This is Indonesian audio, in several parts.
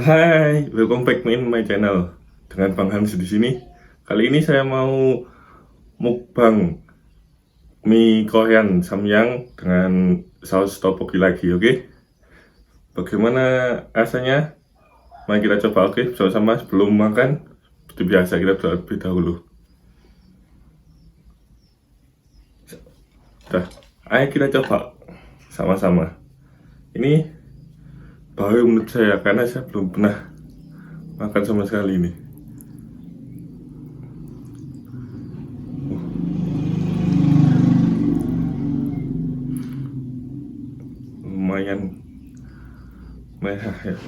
Hai, welcome back in my channel dengan Bang Hans di sini. Kali ini saya mau mukbang mie Korean Samyang dengan saus tteokbokki lagi, oke? Bagaimana rasanya? Mari kita coba, oke? Sama-sama sebelum makan, seperti biasa kita berdoa terlebih dahulu. Dah, ayo kita coba sama-sama. Ini baru menurut saya karena saya belum pernah makan sama sekali ini. Lumayan merah ya.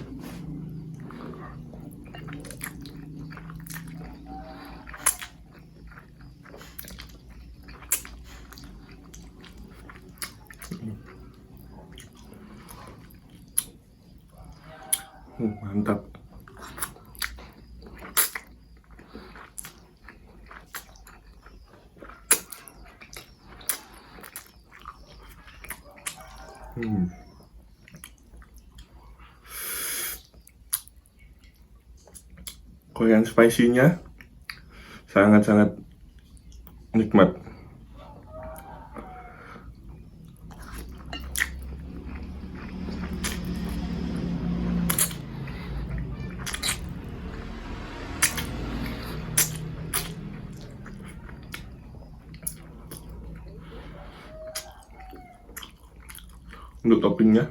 Mantap. Korean spicy-nya sangat-sangat nikmat. Untuk toppingnya,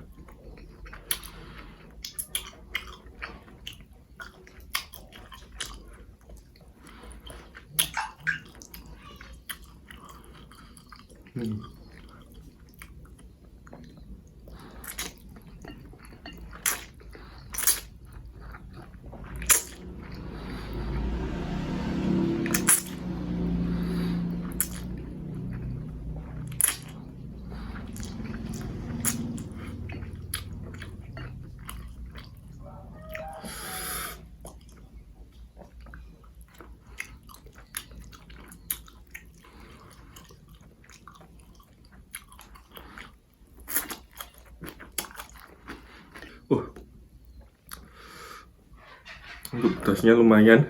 untuk pedasnya lumayan.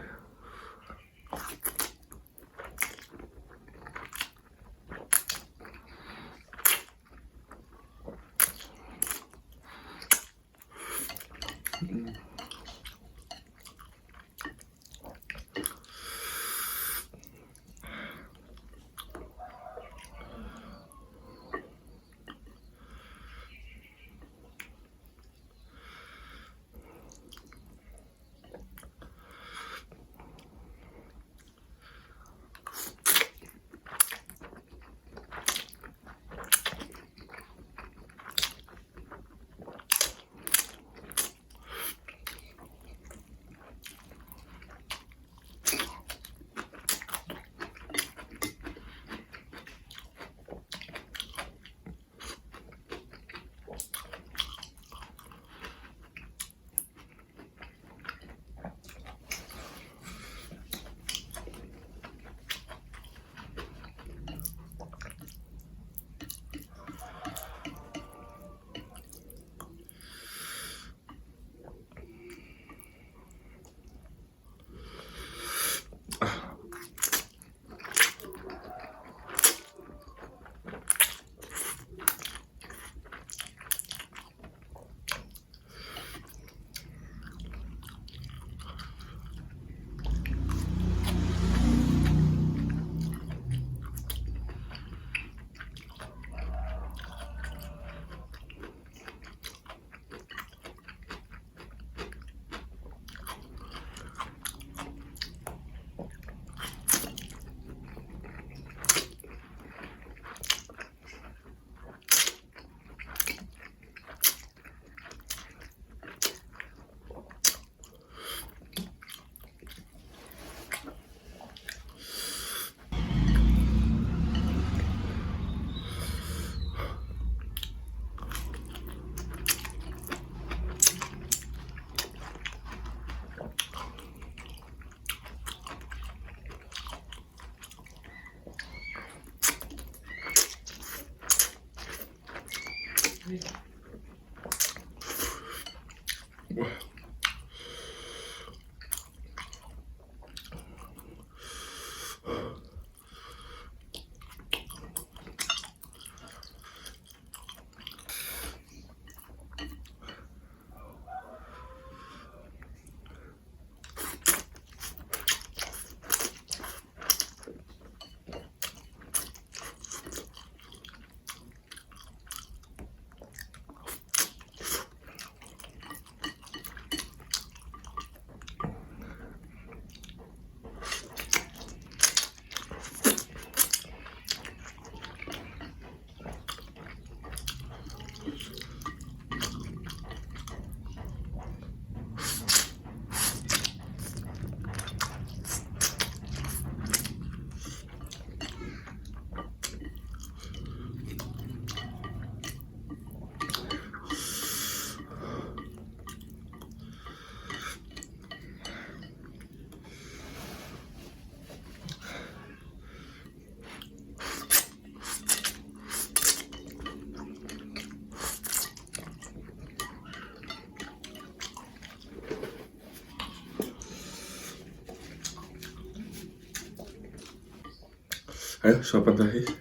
Ayo suapan terakhir.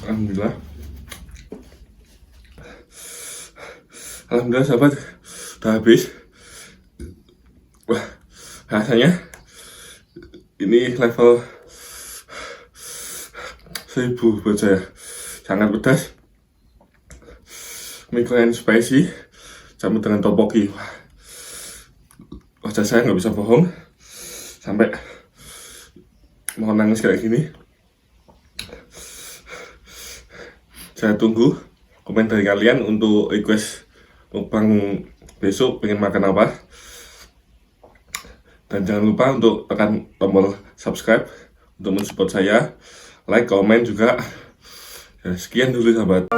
Alhamdulillah. Alhamdulillah sahabat, udah habis. Wah, rasanya ini level 1000 buat saya. Sangat pedas. Mie Korean spicy campur dengan tteokbokki. Wajah saya nggak bisa bohong, sampai mau nangis kayak gini. Saya tunggu komen dari kalian untuk request mukbang besok pengen makan apa. Dan jangan lupa untuk tekan tombol subscribe untuk mensupport saya, like, komen juga. Ya, sekian dulu sahabat.